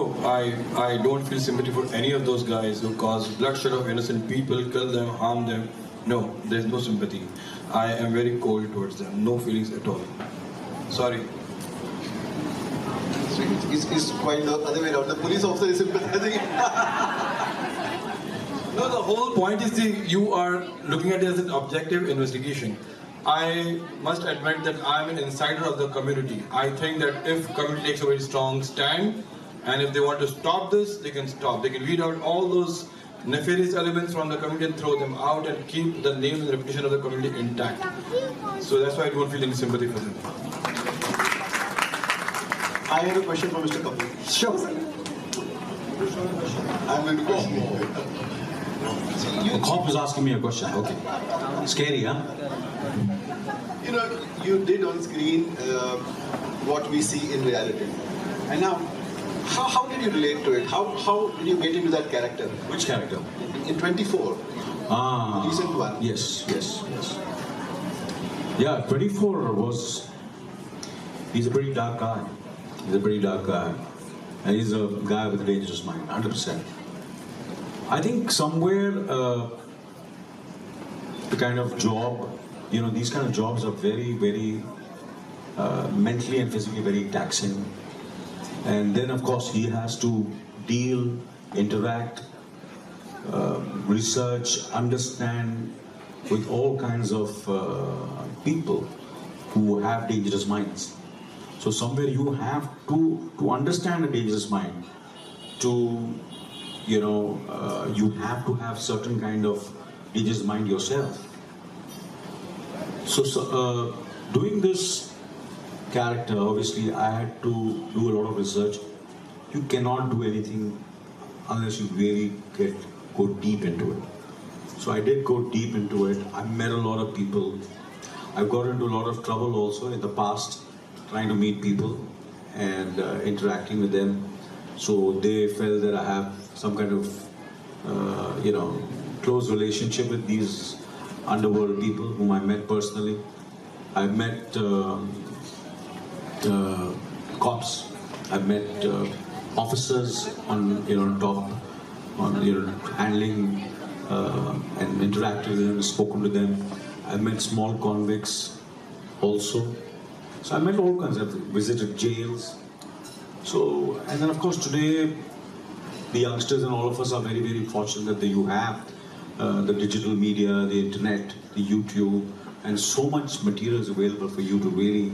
No, I don't feel sympathy for any of those guys who cause bloodshed of innocent people, kill them, harm them. No, there's no sympathy. I am very cold towards them. No feelings at all. Sorry. So it's quite the other way around. The police officer is sympathizing. No, the whole point is you are looking at it as an objective investigation. I must admit that I am an insider of the community. I think that if community takes a very strong stand, and if they want to stop this, they can stop. They can weed out all those nefarious elements from the community and throw them out and keep the name and the reputation of the community intact. So that's why I don't feel any sympathy for them. I have a question for Mr. Kapoor. Sure, sir. I'm going to question you. The cop is asking me a question. Okay. Scary, huh? You know, you did on screen what we see in reality. And now, how did you relate to it? How did you get into that character? Which character? In 24. Ah. The recent one. Yes. Yeah, 24 was... He's a pretty dark guy. And he's a guy with a dangerous mind, 100%. I think somewhere the kind of job, these kind of jobs are very, very mentally and physically very taxing. And then, of course, he has to deal, interact, research, understand with all kinds of people who have dangerous minds. So somewhere you have to understand a dangerous mind, you have to have certain kind of dangerous mind yourself. So doing this character, obviously I had to do a lot of research. You cannot do anything unless you really go deep into it. So I did go deep into it. I met a lot of people. I've got into a lot of trouble also in the past, trying to meet people and interacting with them. So they felt that I have some kind of, close relationship with these underworld people whom I met personally. I've met cops. I've met officers on top, handling and interacted with them, spoken to them. I've met small convicts also. So I met all kinds. I've visited jails. So, and then of course today, the youngsters and all of us are very, very fortunate that you have the digital media, the internet, the YouTube, and so much material is available for you to really,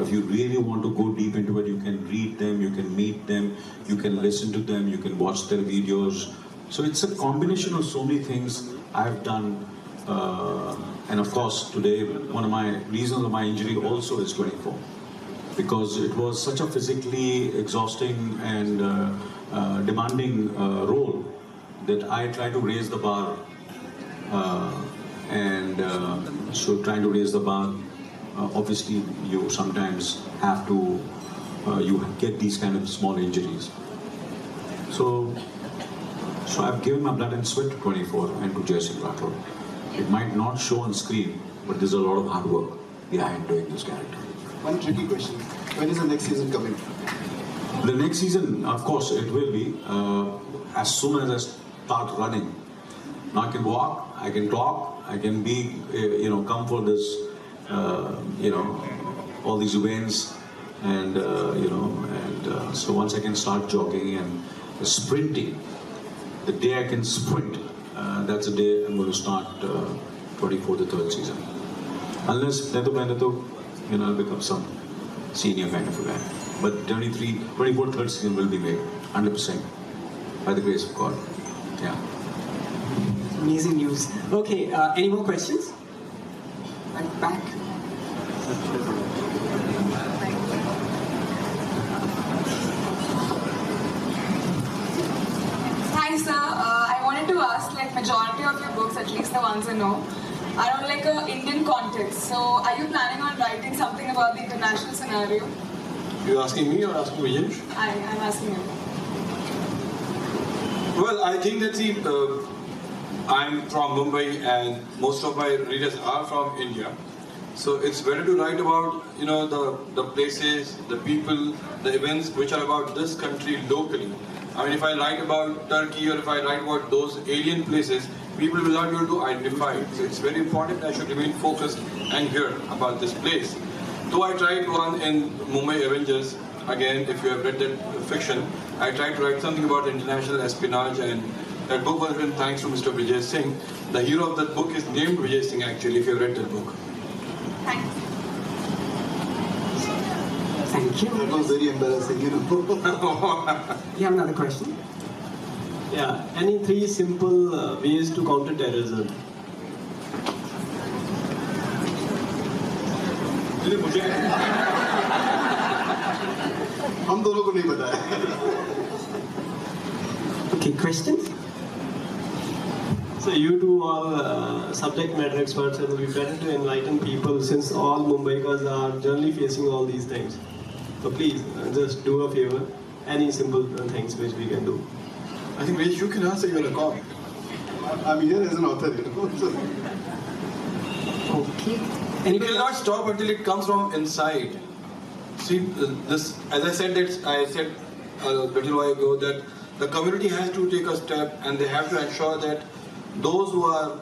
if you really want to go deep into it, you can read them, you can meet them, you can listen to them, you can watch their videos. So it's a combination of so many things I've done. And of course, today, one of my reasons of my injury also is 24. Because it was such a physically exhausting and demanding role that I tried to raise the bar. So trying to raise the bar, obviously you sometimes have to, you get these kind of small injuries. So I've given my blood and sweat to 24 and to Jai Singh Rathod. It might not show on screen, but there's a lot of hard work behind doing this character. One tricky question. When is the next season coming? The next season, of course, it will be as soon as I start running. Now I can walk, I can talk, I can be, come for this, all these events, and so once I can start jogging and sprinting, the day I can sprint, that's the day I'm going to start 24, the third season. Unless I'll become some senior kind of a guy. But 24, third season will be made, 100%, by the grace of God. Yeah. Amazing news. Okay, any more questions? At the back. Hi sir, I wanted to ask, majority of your books, at least the ones I know, are on an Indian context. So are you planning on writing something about the international scenario? You're asking me or asking Brijesh? I'm asking you. Well, I think that I'm from Mumbai and most of my readers are from India. So it's better to write about, the places, the people, the events which are about this country locally. I mean, if I write about Turkey or if I write about those alien places, people will not be able to identify it. So it's very important I should remain focused and hear about this place. Though I tried one in Mumbai Avengers, again, if you have read that fiction, I tried to write something about international espionage, and that book was written thanks to Mr. Brijesh Singh. The hero of that book is named Brijesh Singh actually, if you have read that book. Thank you. Thank you. That was very embarrassing, You have another question? Yeah, any three simple ways to counter terrorism? हम दोनों को नहीं पता है. Okay, questions? So you two are subject matter experts, and it would be better to enlighten people since all Mumbaikas are generally facing all these things. So please, just do a favor. Any simple things which we can do. I think Brijesh, you can answer, you're a cop. I'm here as an author, Okay. It will not stop until it comes from inside. See, this, as I said a little while ago, that the community has to take a step and they have to ensure that those who are,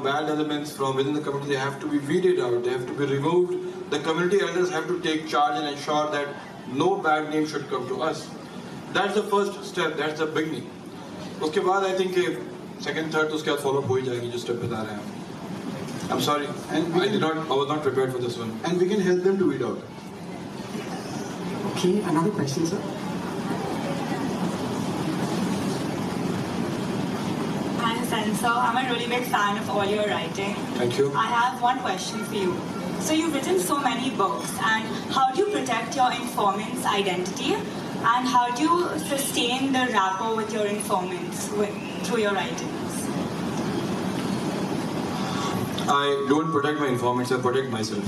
bad elements from within the community, they have to be weeded out, they have to be removed. The community elders have to take charge and ensure that no bad name should come to us. That's the first step, that's the beginning. उसके बाद I think second, third, उसके बाद follow up हो ही जाएगी जो step बता रहे हैं. I'm sorry, I was not prepared for this one. And we can help them to weed out. Okay, another question, sir? Hi, Hussain. So I'm a really big fan of all your writing. Thank you. I have one question for you. So you've written so many books, and how do you protect your informant's identity? And how do you sustain the rapport with your informants through your writings? I don't protect my informants, I protect myself.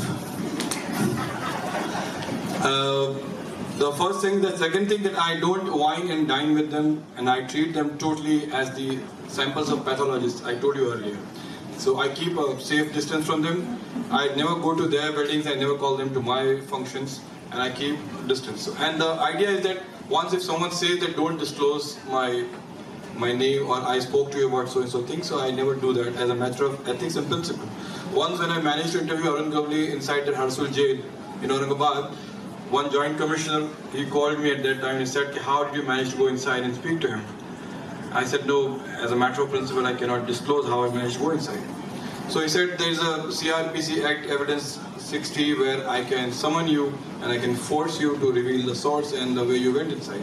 The first thing, the second thing, that I don't wine and dine with them, and I treat them totally as the samples of pathologists I told you earlier. So I keep a safe distance from them. I never go to their weddings, I never call them to my functions, and I keep distance. And the idea is that once if someone says that don't disclose my name or I spoke to you about so and so thing, so I never do that as a matter of ethics and principle. Once when I managed to interview Arun Gavli inside the Harsul jail in Aurangabad, one joint commissioner, he called me at that time and said, how did you manage to go inside and speak to him? I said, no, as a matter of principle, I cannot disclose how I managed to go inside. So he said, there is a CRPC Act Evidence 60 where I can summon you and I can force you to reveal the source and the way you went inside.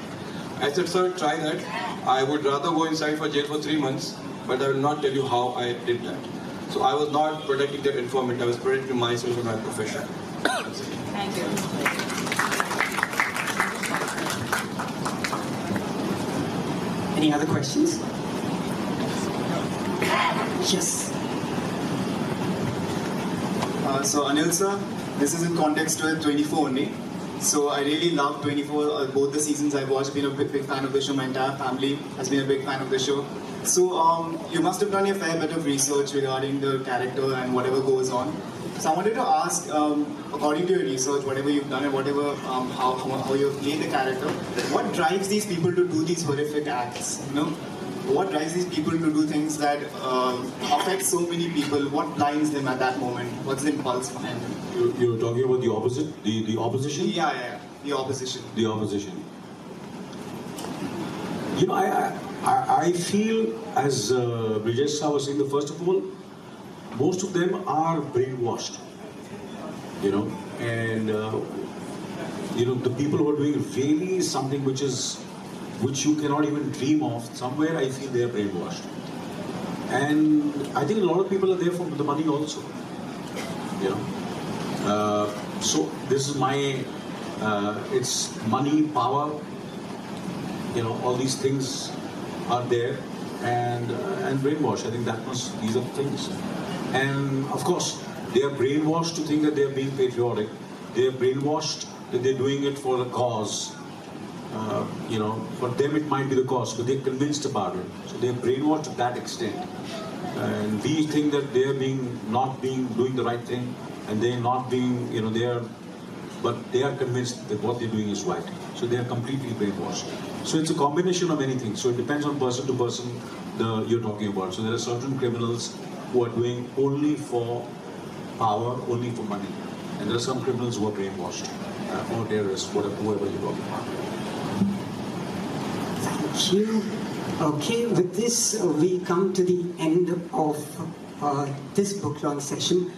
I said, sir, try that. I would rather go inside for jail for 3 months, but I will not tell you how I did that. So I was not protecting that informant, I was protecting myself and my profession. Thank you. Any other questions? Yes. So Anil sir, this is in context with 24 only. So I really love 24, both the seasons I've watched, been a big fan of the show, my entire family has been a big fan of the show. So you must have done a fair bit of research regarding the character and whatever goes on. So I wanted to ask, according to your research, whatever you've done and whatever, how you've played the character, what drives these people to do these horrific acts, What drives these people to do things that affect so many people? What blinds them at that moment? What's the impulse behind them? You're talking about the opposite, the opposition? Yeah, the opposition. The opposition. I feel, as Brijesh was saying, first of all, most of them are brainwashed. And the people who are doing really something which you cannot even dream of, somewhere I feel they are brainwashed. And I think a lot of people are there for the money also. So this is my, it's money, power, all these things are there, and brainwash. I think these are the things. And of course, they are brainwashed to think that they are being patriotic. They are brainwashed that they're doing it for a cause. For them it might be the cause, but they're convinced about it. So they're brainwashed to that extent. And we think that they're doing the right thing. and they're not being, but they are convinced that what they're doing is right. So they are completely brainwashed. So it's a combination of many things. So it depends on person to person you're talking about. So there are certain criminals who are doing only for power, only for money. And there are some criminals who are brainwashed, or terrorists, whoever you're talking about. Thank you. Okay, with this, we come to the end of this book launch session.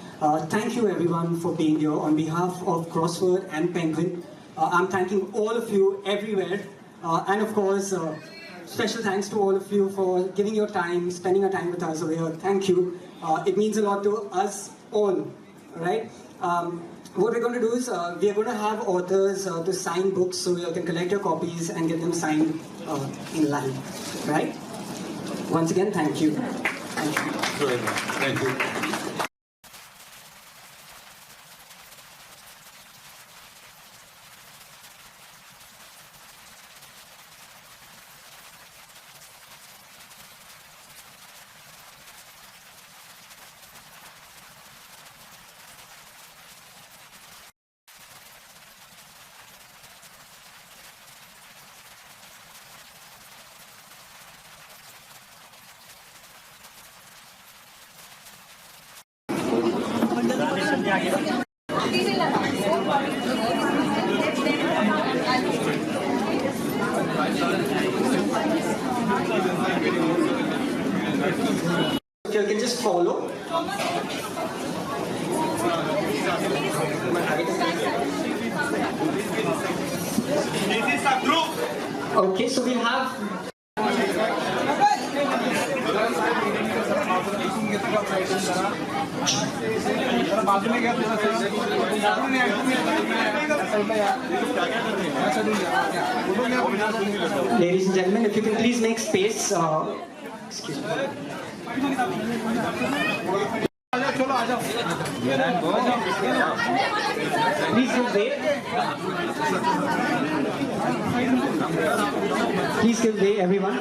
Thank you everyone for being here. On behalf of Crossword and Penguin, I'm thanking all of you everywhere. And of course, special thanks to all of you for giving your time, spending your time with us over here. Thank you. It means a lot to us all, right? What we're going to do is, we are going to have authors to sign books so you can collect your copies and get them signed in line, right? Once again, thank you. Thank you. Thank you. You can just follow. Okay, so we have. Ladies and gentlemen, if you can please make space. Excuse me. Please give way. Please give way, everyone.